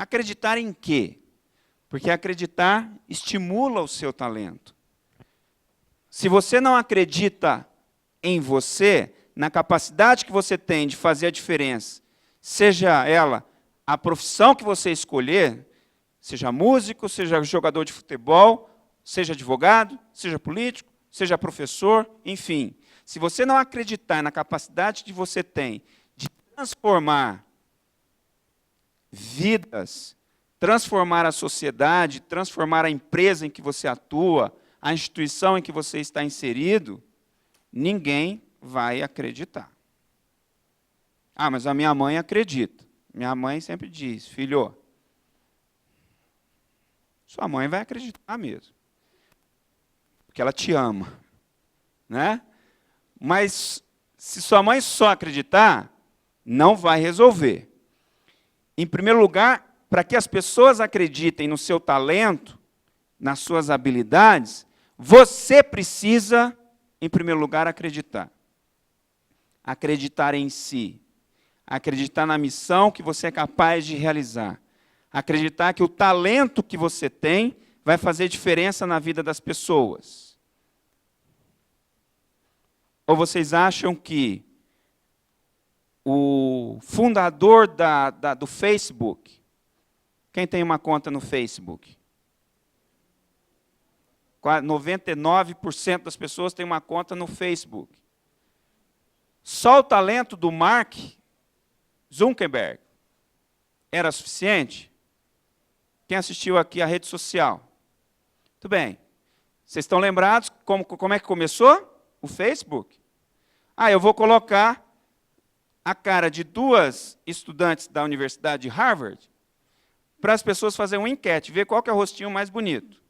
Acreditar em quê? Porque acreditar estimula o seu talento. Se você não acredita em você, na capacidade que você tem de fazer a diferença, seja ela a profissão que você escolher, seja músico, seja jogador de futebol, seja advogado, seja político, seja professor, enfim. Se você não acreditar na capacidade que você tem de transformar vidas, transformar a sociedade, transformar a empresa em que você atua, a instituição em que você está inserido, ninguém vai acreditar. Ah, mas a minha mãe acredita. Minha mãe sempre diz, filho, sua mãe vai acreditar mesmo. Porque ela te ama. Né? Mas se sua mãe só acreditar, não vai resolver. Em primeiro lugar, para que as pessoas acreditem no seu talento, nas suas habilidades, você precisa, em primeiro lugar, acreditar. Acreditar em si. Acreditar na missão que você é capaz de realizar. Acreditar que o talento que você tem vai fazer diferença na vida das pessoas. Ou vocês acham que o fundador do Facebook, quem tem uma conta no Facebook? 99% das pessoas têm uma conta no Facebook. Só o talento do Mark Zuckerberg era suficiente? Quem assistiu aqui à rede social? Muito bem. Vocês estão lembrados como é que começou o Facebook? Ah, eu vou colocar a cara de 2 estudantes da Universidade de Harvard para as pessoas fazerem uma enquete, ver qual que é o rostinho mais bonito.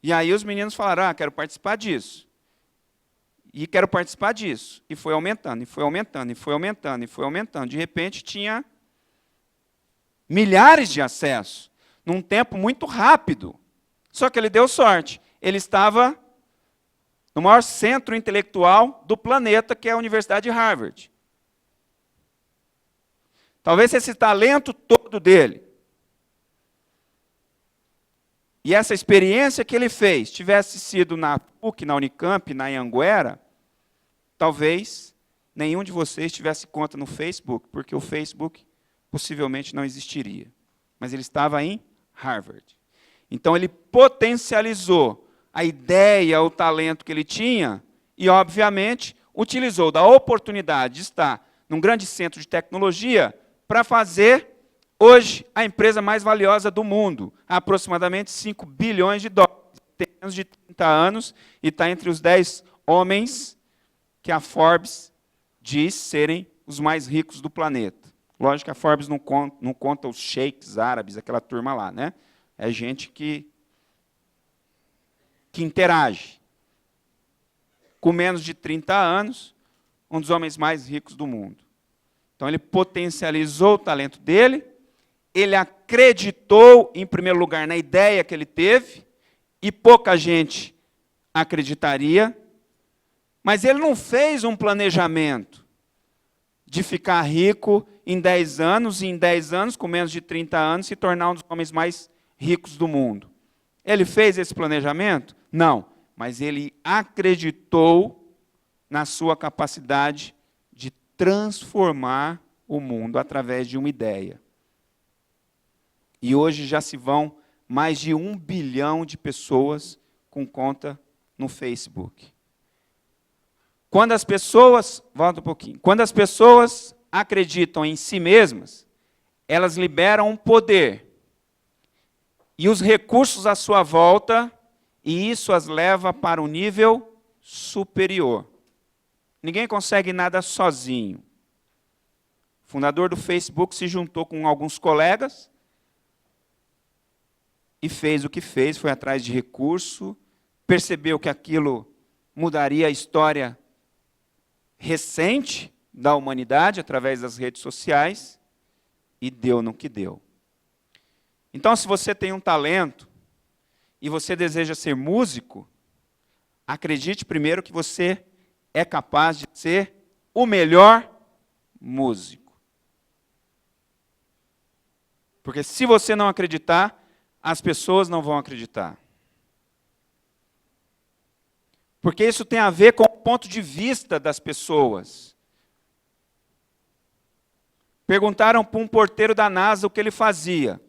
E aí os meninos falaram, ah, quero participar disso. E quero participar disso. E foi aumentando, e foi aumentando, e foi aumentando, e foi aumentando. De repente tinha milhares de acessos, num tempo muito rápido. Só que ele deu sorte. Ele estava no maior centro intelectual do planeta, que é a Universidade de Harvard. Talvez esse talento todo dele, e essa experiência que ele fez, tivesse sido na PUC, na Unicamp, na Anhanguera, talvez nenhum de vocês tivesse conta no Facebook, porque o Facebook possivelmente não existiria. Mas ele estava em Harvard. Então ele potencializou a ideia, o talento que ele tinha, e, obviamente, utilizou da oportunidade de estar num grande centro de tecnologia para fazer, hoje, a empresa mais valiosa do mundo, aproximadamente 5 bilhões de dólares. Tem menos de 30 anos e está entre os 10 homens que a Forbes diz serem os mais ricos do planeta. Lógico que a Forbes não conta os sheiks árabes, aquela turma lá, né? É gente que interage. Com menos de 30 anos, um dos homens mais ricos do mundo. Então, ele potencializou o talento dele, ele acreditou, em primeiro lugar, na ideia que ele teve, e pouca gente acreditaria, mas ele não fez um planejamento de ficar rico em 10 anos, e em 10 anos, com menos de 30 anos, se tornar um dos homens mais ricos do mundo. Ele fez esse planejamento? Não, mas ele acreditou na sua capacidade de transformar o mundo através de uma ideia. E hoje já se vão mais de 1 bilhão de pessoas com conta no Facebook. Quando as pessoas, volta um pouquinho, quando as pessoas acreditam em si mesmas, elas liberam um poder e os recursos à sua volta, e isso as leva para um nível superior. Ninguém consegue nada sozinho. O fundador do Facebook se juntou com alguns colegas e fez o que fez, foi atrás de recurso, percebeu que aquilo mudaria a história recente da humanidade através das redes sociais e deu no que deu. Então, se você tem um talento e você deseja ser músico, acredite primeiro que você é capaz de ser o melhor músico. Porque se você não acreditar, as pessoas não vão acreditar. Porque isso tem a ver com o ponto de vista das pessoas. Perguntaram para um porteiro da NASA o que ele fazia.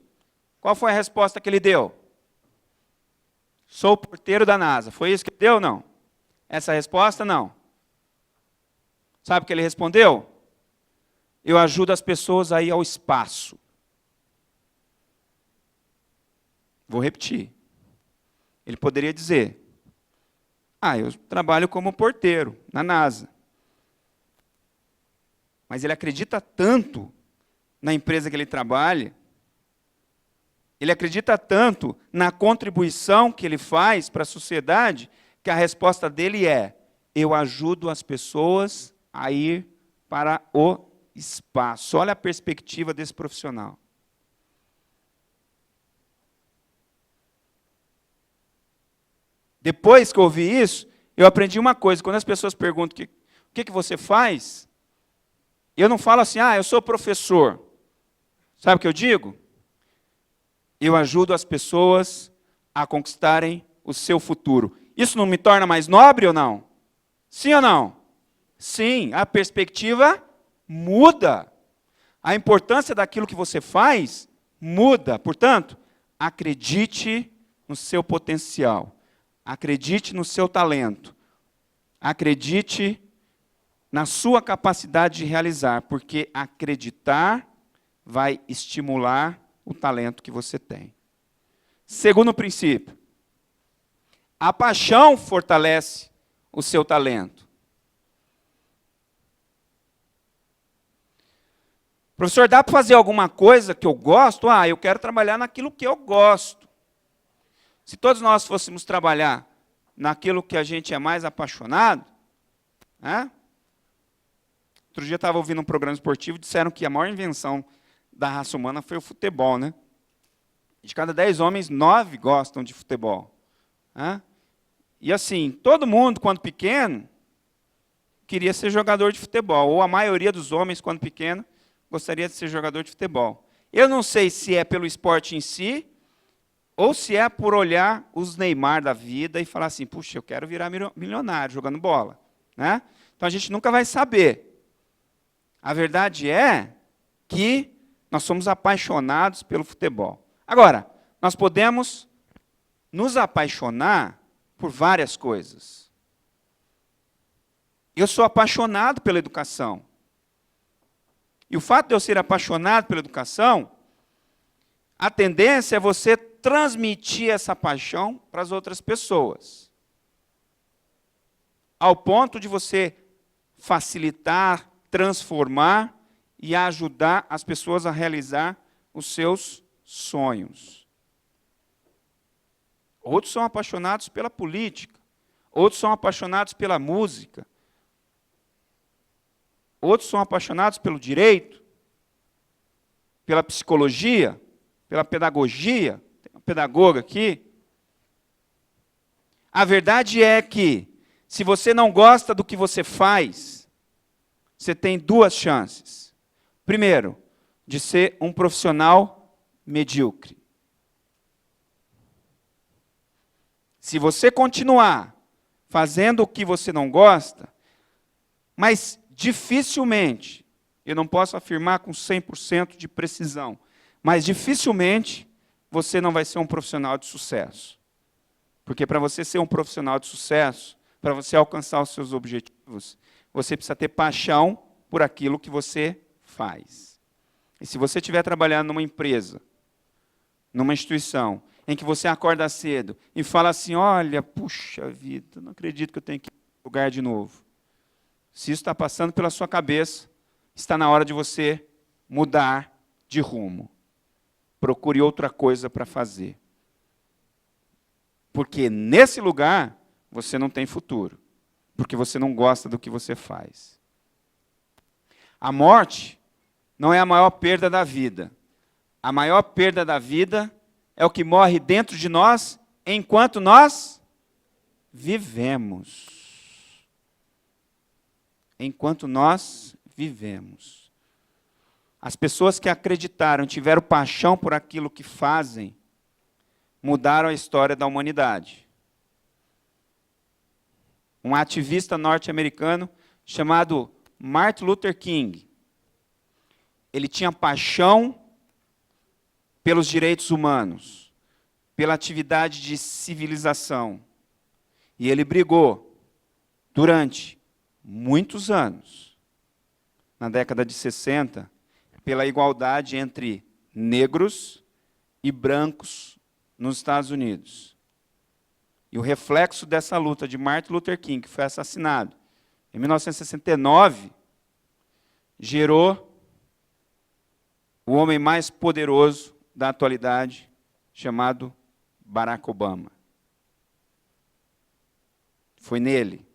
Qual foi a resposta que ele deu? Sou o porteiro da NASA. Foi isso que ele deu ou não? Essa resposta, não. Sabe o que ele respondeu? Eu ajudo as pessoas a ir ao espaço. Vou repetir. Ele poderia dizer, eu trabalho como porteiro na NASA. Mas ele acredita tanto na empresa que ele trabalha, ele acredita tanto na contribuição que ele faz para a sociedade, que a resposta dele é, eu ajudo as pessoas a ir para o espaço. Olha a perspectiva desse profissional. Depois que eu ouvi isso, eu aprendi uma coisa. Quando as pessoas perguntam o que você faz, eu não falo assim, eu sou professor. Sabe o que eu digo? Eu ajudo as pessoas a conquistarem o seu futuro. Isso não me torna mais nobre ou não? Sim ou não? Sim, a perspectiva muda. A importância daquilo que você faz muda. Portanto, acredite no seu potencial. Acredite no seu talento. Acredite na sua capacidade de realizar, porque acreditar vai estimular o talento que você tem. Segundo princípio, a paixão fortalece o seu talento. Professor, dá para fazer alguma coisa que eu gosto? Eu quero trabalhar naquilo que eu gosto. Se todos nós fôssemos trabalhar naquilo que a gente é mais apaixonado, Outro dia eu estava ouvindo um programa esportivo e disseram que a maior invenção da raça humana foi o futebol, né? De cada 10 homens, 9 gostam de futebol. E assim, todo mundo, quando pequeno, queria ser jogador de futebol. Ou a maioria dos homens, quando pequeno, gostaria de ser jogador de futebol. Eu não sei se é pelo esporte em si, ou se é por olhar os Neymar da vida e falar assim, puxa, eu quero virar milionário jogando bola. Então a gente nunca vai saber. A verdade é que nós somos apaixonados pelo futebol. Agora, nós podemos nos apaixonar por várias coisas. Eu sou apaixonado pela educação. E o fato de eu ser apaixonado pela educação, a tendência é você transmitir essa paixão para as outras pessoas. Ao ponto de você facilitar, transformar e ajudar as pessoas a realizar os seus sonhos. Outros são apaixonados pela política, outros são apaixonados pela música, outros são apaixonados pelo direito, pela psicologia, pela pedagogia. Tem uma pedagoga aqui. A verdade é que, se você não gosta do que você faz, você tem duas chances. Primeiro, de ser um profissional medíocre. Se você continuar fazendo o que você não gosta, mas dificilmente, eu não posso afirmar com 100% de precisão, mas dificilmente você não vai ser um profissional de sucesso. Porque para você ser um profissional de sucesso, para você alcançar os seus objetivos, você precisa ter paixão por aquilo que você faz. E se você estiver trabalhando numa empresa, numa instituição, em que você acorda cedo e fala assim, olha, puxa vida, não acredito que eu tenho que ir para lugar de novo. Se isso está passando pela sua cabeça, está na hora de você mudar de rumo. Procure outra coisa para fazer. Porque nesse lugar, você não tem futuro. Porque você não gosta do que você faz. A morte não é a maior perda da vida. A maior perda da vida é o que morre dentro de nós enquanto nós vivemos. Enquanto nós vivemos. As pessoas que acreditaram, tiveram paixão por aquilo que fazem, mudaram a história da humanidade. Um ativista norte-americano chamado Martin Luther King. Ele tinha paixão pelos direitos humanos, pela atividade de civilização. E ele brigou durante muitos anos, na década de 60, pela igualdade entre negros e brancos nos Estados Unidos. E o reflexo dessa luta de Martin Luther King, que foi assassinado em 1969, gerou o homem mais poderoso da atualidade, chamado Barack Obama. Foi nele,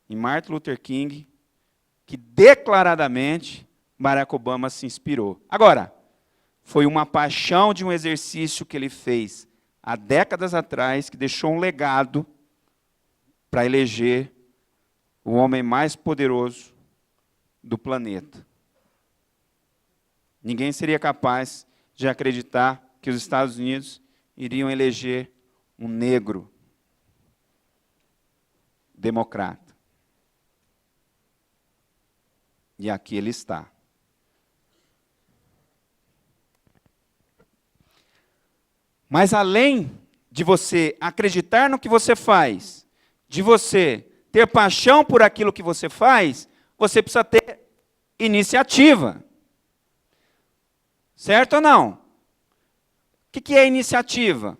em Martin Luther King, que declaradamente Barack Obama se inspirou. Agora, foi uma paixão de um exercício que ele fez há décadas atrás, que deixou um legado para eleger o homem mais poderoso do planeta. Ninguém seria capaz de acreditar que os Estados Unidos iriam eleger um negro democrata. E aqui ele está. Mas além de você acreditar no que você faz, de você ter paixão por aquilo que você faz, você precisa ter iniciativa. Certo ou não? O que é iniciativa?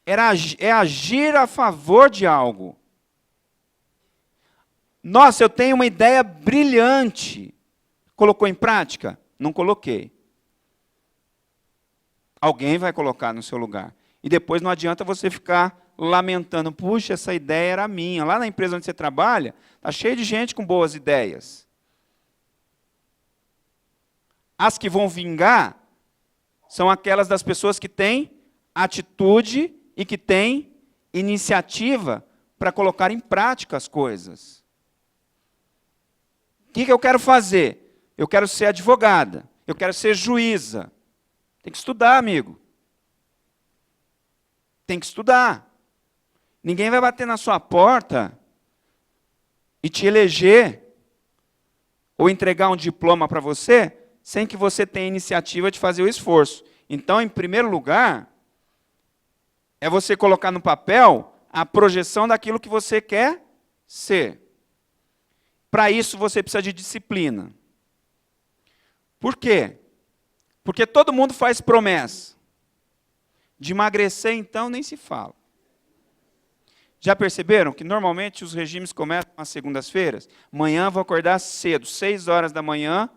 É agir a favor de algo. Nossa, eu tenho uma ideia brilhante. Colocou em prática? Não coloquei. Alguém vai colocar no seu lugar. E depois não adianta você ficar lamentando. Puxa, essa ideia era minha. Lá na empresa onde você trabalha, está cheio de gente com boas ideias. As que vão vingar são aquelas das pessoas que têm atitude e que têm iniciativa para colocar em prática as coisas. O que eu quero fazer? Eu quero ser advogada. Eu quero ser juíza. Tem que estudar, amigo. Tem que estudar. Ninguém vai bater na sua porta e te eleger ou entregar um diploma para você sem que você tenha iniciativa de fazer o esforço. Então, em primeiro lugar, é você colocar no papel a projeção daquilo que você quer ser. Para isso, você precisa de disciplina. Por quê? Porque todo mundo faz promessa. De emagrecer, então, nem se fala. Já perceberam que, normalmente, os regimes começam às segundas-feiras? Amanhã vou acordar cedo, 6 horas da manhã,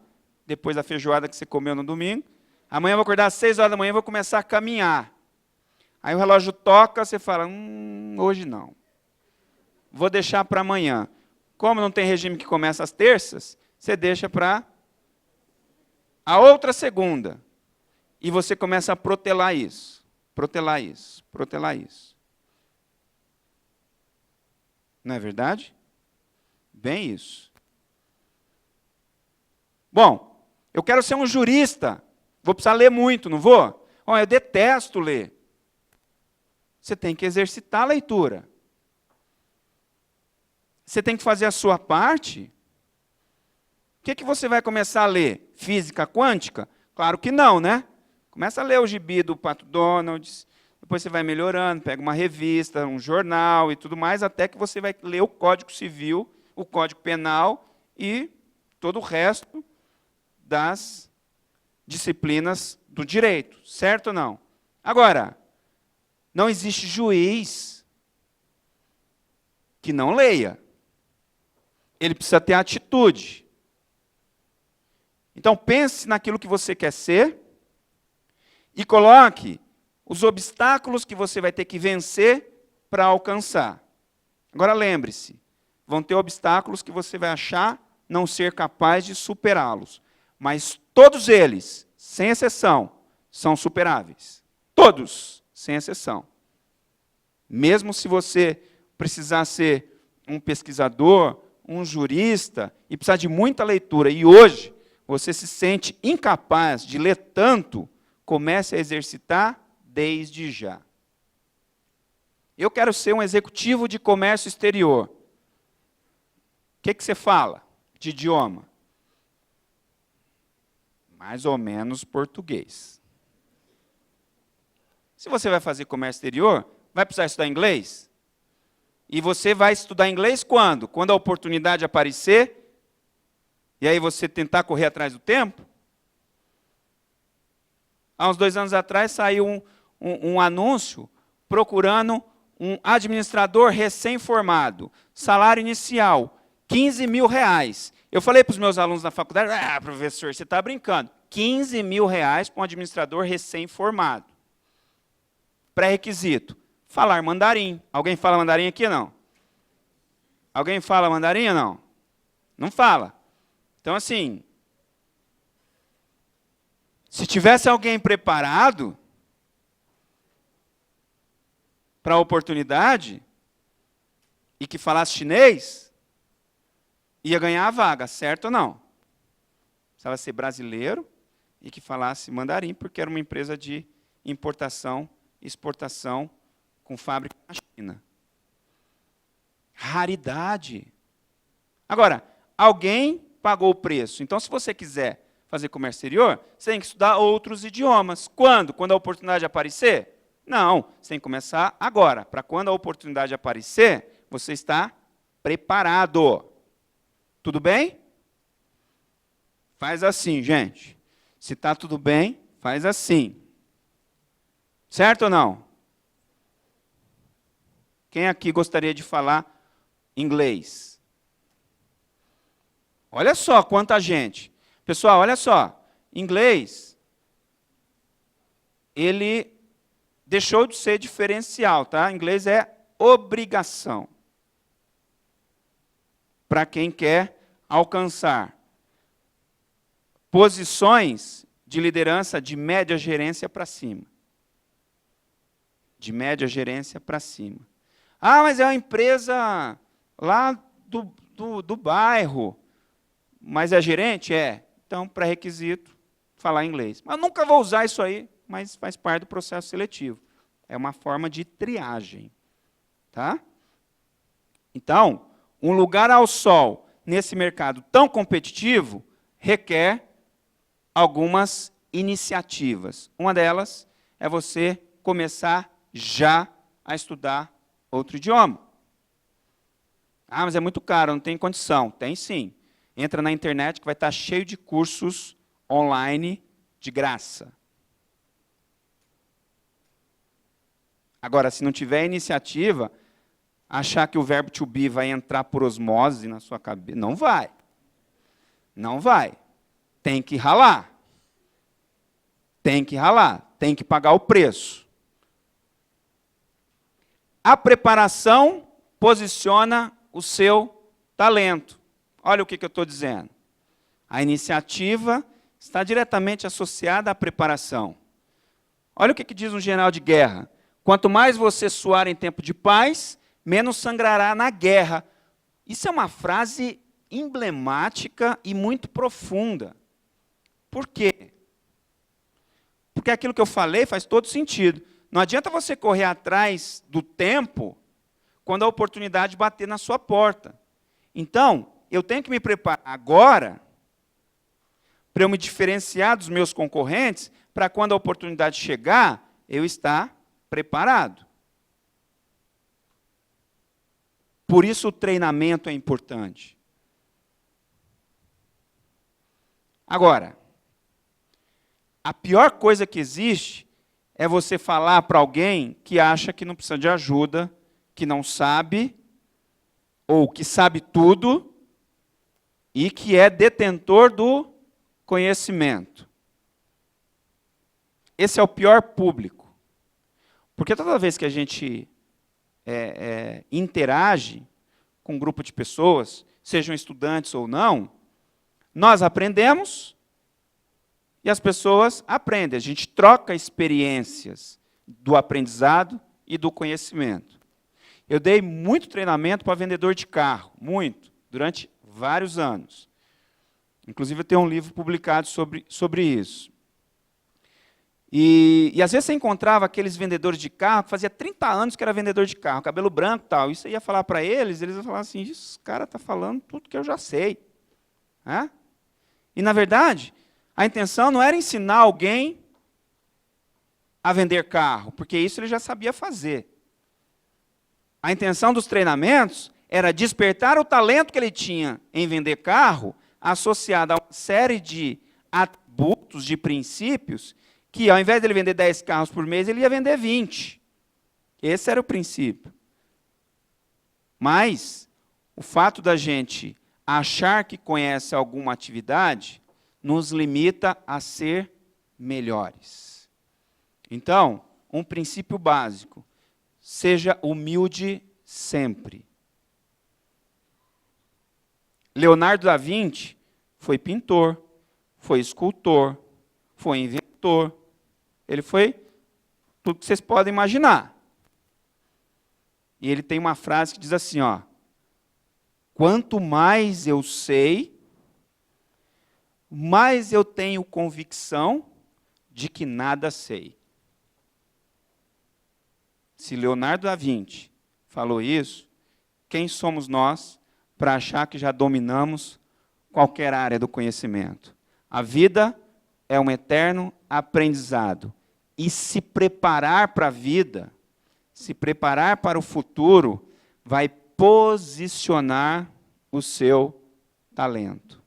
depois da feijoada que você comeu no domingo. Amanhã vou acordar às 6 horas da manhã e vou começar a caminhar. Aí o relógio toca, você fala, hoje não. Vou deixar para amanhã. Como não tem regime que começa às terças, você deixa para a outra segunda. E você começa a protelar isso. Protelar isso. Protelar isso. Não é verdade? Bem isso. Bom, eu quero ser um jurista. Vou precisar ler muito, não vou? Eu detesto ler. Você tem que exercitar a leitura. Você tem que fazer a sua parte. O que você vai começar a ler? Física quântica? Claro que não, né? Começa a ler o gibi do Pato Donald, depois você vai melhorando, pega uma revista, um jornal e tudo mais, até que você vai ler o Código Civil, o Código Penal e todo o resto das disciplinas do direito, certo ou não? Agora, não existe juiz que não leia. Ele precisa ter atitude. Então, pense naquilo que você quer ser e coloque os obstáculos que você vai ter que vencer para alcançar. Agora, lembre-se, vão ter obstáculos que você vai achar não ser capaz de superá-los. Mas todos eles, sem exceção, são superáveis. Todos, sem exceção. Mesmo se você precisar ser um pesquisador, um jurista, e precisar de muita leitura, e hoje você se sente incapaz de ler tanto, comece a exercitar desde já. Eu quero ser um executivo de comércio exterior. O que você fala de idioma? Mais ou menos português. Se você vai fazer comércio exterior, vai precisar estudar inglês? E você vai estudar inglês quando? Quando a oportunidade aparecer, e aí você tentar correr atrás do tempo? Há uns 2 anos atrás saiu um anúncio procurando um administrador recém-formado. Salário inicial, R$15 mil. Eu falei para os meus alunos na faculdade, professor, você está brincando. R$15 mil para um administrador recém-formado. Pré-requisito, falar mandarim. Alguém fala mandarim aqui, não? Alguém fala mandarim ou não? Não fala. Então, assim, se tivesse alguém preparado para a oportunidade e que falasse chinês, ia ganhar a vaga, certo ou não? Precisava ser brasileiro e que falasse mandarim, porque era uma empresa de importação e exportação com fábrica na China. Raridade. Agora, alguém pagou o preço. Então, se você quiser fazer comércio exterior, você tem que estudar outros idiomas. Quando? Quando a oportunidade aparecer? Não, você tem que começar agora. Para quando a oportunidade aparecer, você está preparado. Tudo bem? Faz assim, gente. Se está tudo bem, faz assim. Certo ou não? Quem aqui gostaria de falar inglês? Olha só quanta gente. Pessoal, olha só. Inglês, ele deixou de ser diferencial, tá? Inglês é obrigação. Para quem quer alcançar posições de liderança de média gerência para cima. De média gerência para cima. Mas é uma empresa lá do bairro. Mas é gerente? É. Então, pré-requisito, falar inglês. Mas eu nunca vou usar isso aí, mas faz parte do processo seletivo. É uma forma de triagem. Tá? Então, um lugar ao sol nesse mercado tão competitivo requer algumas iniciativas. Uma delas é você começar já a estudar outro idioma. Mas é muito caro, não tem condição. Tem sim. Entra na internet que vai estar cheio de cursos online de graça. Agora, se não tiver iniciativa, achar que o verbo to be vai entrar por osmose na sua cabeça, não vai. Não vai. Tem que ralar. Tem que ralar. Tem que pagar o preço. A preparação posiciona o seu talento. Olha o que eu estou dizendo. A iniciativa está diretamente associada à preparação. Olha o que diz um general de guerra. Quanto mais você suar em tempo de paz, menos sangrará na guerra. Isso é uma frase emblemática e muito profunda. Por quê? Porque aquilo que eu falei faz todo sentido. Não adianta você correr atrás do tempo quando a oportunidade bater na sua porta. Então, eu tenho que me preparar agora para eu me diferenciar dos meus concorrentes, para quando a oportunidade chegar, eu estar preparado. Por isso o treinamento é importante. Agora, a pior coisa que existe é você falar para alguém que acha que não precisa de ajuda, que não sabe, ou que sabe tudo, e que é detentor do conhecimento. Esse é o pior público. Porque toda vez que a gente interage com um grupo de pessoas, sejam estudantes ou não, nós aprendemos e as pessoas aprendem. A gente troca experiências do aprendizado e do conhecimento. Eu dei muito treinamento para vendedor de carro, muito, durante vários anos. Inclusive, eu tenho um livro publicado sobre isso. E às vezes você encontrava aqueles vendedores de carro, que fazia 30 anos que era vendedor de carro, cabelo branco e tal. E você ia falar para eles iam falar assim, esse cara está falando tudo que eu já sei. É? E, na verdade, a intenção não era ensinar alguém a vender carro, porque isso ele já sabia fazer. A intenção dos treinamentos era despertar o talento que ele tinha em vender carro, associado a uma série de atributos, de princípios, que ao invés de ele vender 10 carros por mês, ele ia vender 20. Esse era o princípio. Mas o fato da gente achar que conhece alguma atividade nos limita a ser melhores. Então, um princípio básico, seja humilde sempre. Leonardo da Vinci foi pintor, foi escultor, foi inventor. Ele foi tudo que vocês podem imaginar. E ele tem uma frase que diz assim, ó, quanto mais eu sei, mais eu tenho convicção de que nada sei. Se Leonardo da Vinci falou isso, quem somos nós para achar que já dominamos qualquer área do conhecimento? A vida é um eterno aprendizado. E se preparar para a vida, se preparar para o futuro, vai posicionar o seu talento.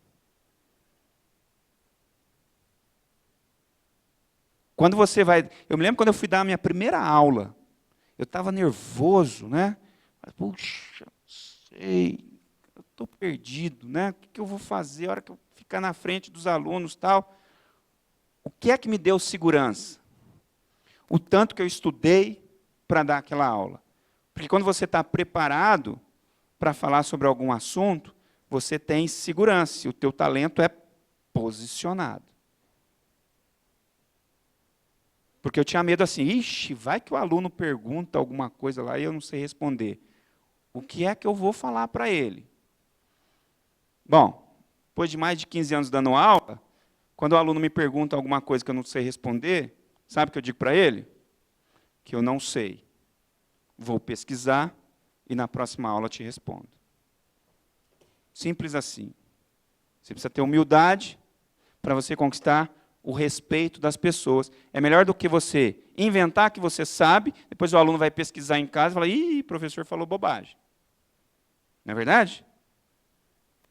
Quando você vai... Eu me lembro quando eu fui dar a minha primeira aula, eu estava nervoso, né? Puxa, não sei, eu estou perdido, né? O que eu vou fazer a hora que eu ficar na frente dos alunos e tal? O que é que me deu segurança? O tanto que eu estudei para dar aquela aula. Porque quando você está preparado para falar sobre algum assunto, você tem segurança, e o teu talento é posicionado. Porque eu tinha medo assim, ixi, vai que o aluno pergunta alguma coisa lá e eu não sei responder. O que é que eu vou falar para ele? Bom, depois de mais de 15 anos dando aula, quando o aluno me pergunta alguma coisa que eu não sei responder, sabe o que eu digo para ele? Que eu não sei. Vou pesquisar e na próxima aula eu te respondo. Simples assim. Você precisa ter humildade para você conquistar o respeito das pessoas. É melhor do que você inventar que você sabe, depois o aluno vai pesquisar em casa e fala, ih, o professor falou bobagem. Não é verdade?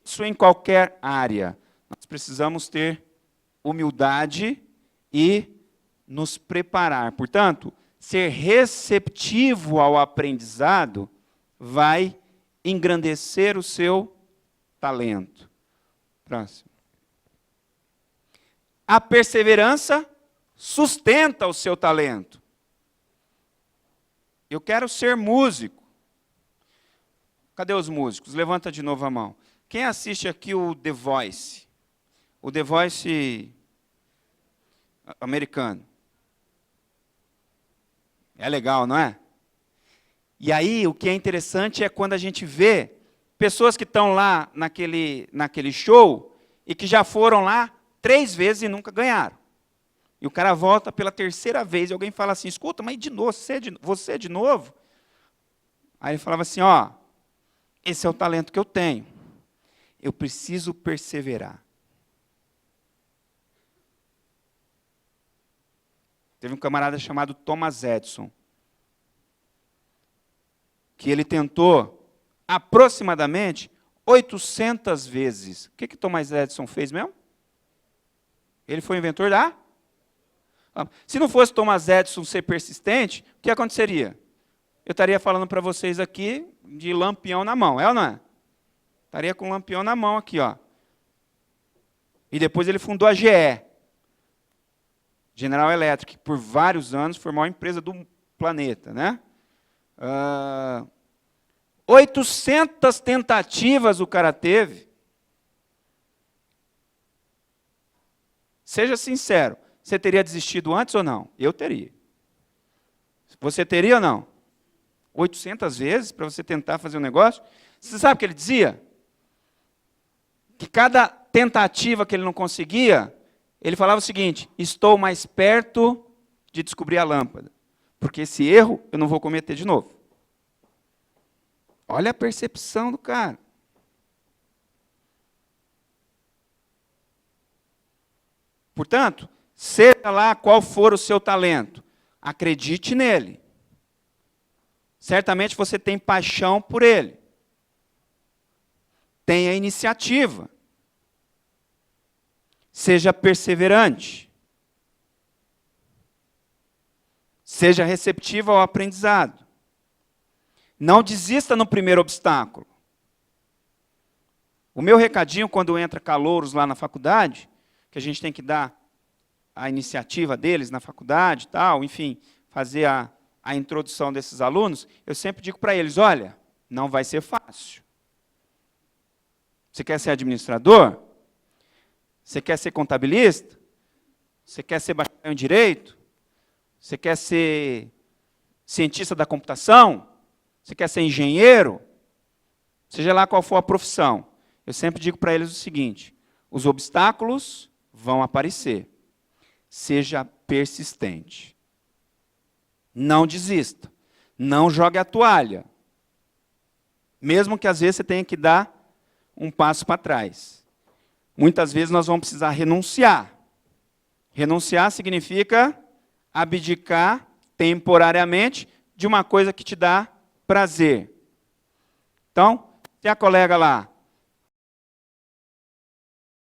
Isso em qualquer área. Nós precisamos ter humildade e nos preparar. Portanto, ser receptivo ao aprendizado vai engrandecer o seu talento. Próximo. A perseverança sustenta o seu talento. Eu quero ser músico. Cadê os músicos? Levanta de novo a mão. Quem assiste aqui o The Voice? O The Voice americano. É legal, não é? E aí, o que é interessante é quando a gente vê pessoas que estão lá naquele show e que já foram lá 3 vezes e nunca ganharam. E o cara volta pela 3ª vez e alguém fala assim, escuta, mas de novo, você de novo? Aí ele falava assim, ó, esse é o talento que eu tenho. Eu preciso perseverar. Teve um camarada chamado Thomas Edison, que ele tentou aproximadamente 800 vezes. O que Thomas Edison fez mesmo? Ele foi o inventor da... Se não fosse Thomas Edison ser persistente, o que aconteceria? Eu estaria falando para vocês aqui de lampião na mão, é ou não é? Estaria com um lampião na mão aqui, ó. E depois ele fundou a GE, General Electric, que por vários anos foi a maior empresa do planeta, né? 800 tentativas o cara teve. Seja sincero, você teria desistido antes ou não? Eu teria. Você teria ou não? 800 vezes para você tentar fazer um negócio? Você sabe o que ele dizia? Que cada tentativa que ele não conseguia, ele falava o seguinte: estou mais perto de descobrir a lâmpada, porque esse erro eu não vou cometer de novo. Olha a percepção do cara. Portanto, seja lá qual for o seu talento, acredite nele. Certamente você tem paixão por ele. Tenha iniciativa. Seja perseverante. Seja receptivo ao aprendizado. Não desista no primeiro obstáculo. O meu recadinho, quando entra calouros lá na faculdade, que a gente tem que dar a iniciativa deles na faculdade, tal, enfim, fazer a introdução desses alunos, eu sempre digo para eles: olha, não vai ser fácil. Você quer ser administrador? Você quer ser contabilista? Você quer ser bacharel em direito? Você quer ser cientista da computação? Você quer ser engenheiro? Seja lá qual for a profissão. Eu sempre digo para eles o seguinte: os obstáculos vão aparecer. Seja persistente. Não desista. Não jogue a toalha. Mesmo que às vezes você tenha que dar um passo para trás. Muitas vezes nós vamos precisar renunciar. Renunciar significa abdicar temporariamente de uma coisa que te dá prazer. Então, se a colega lá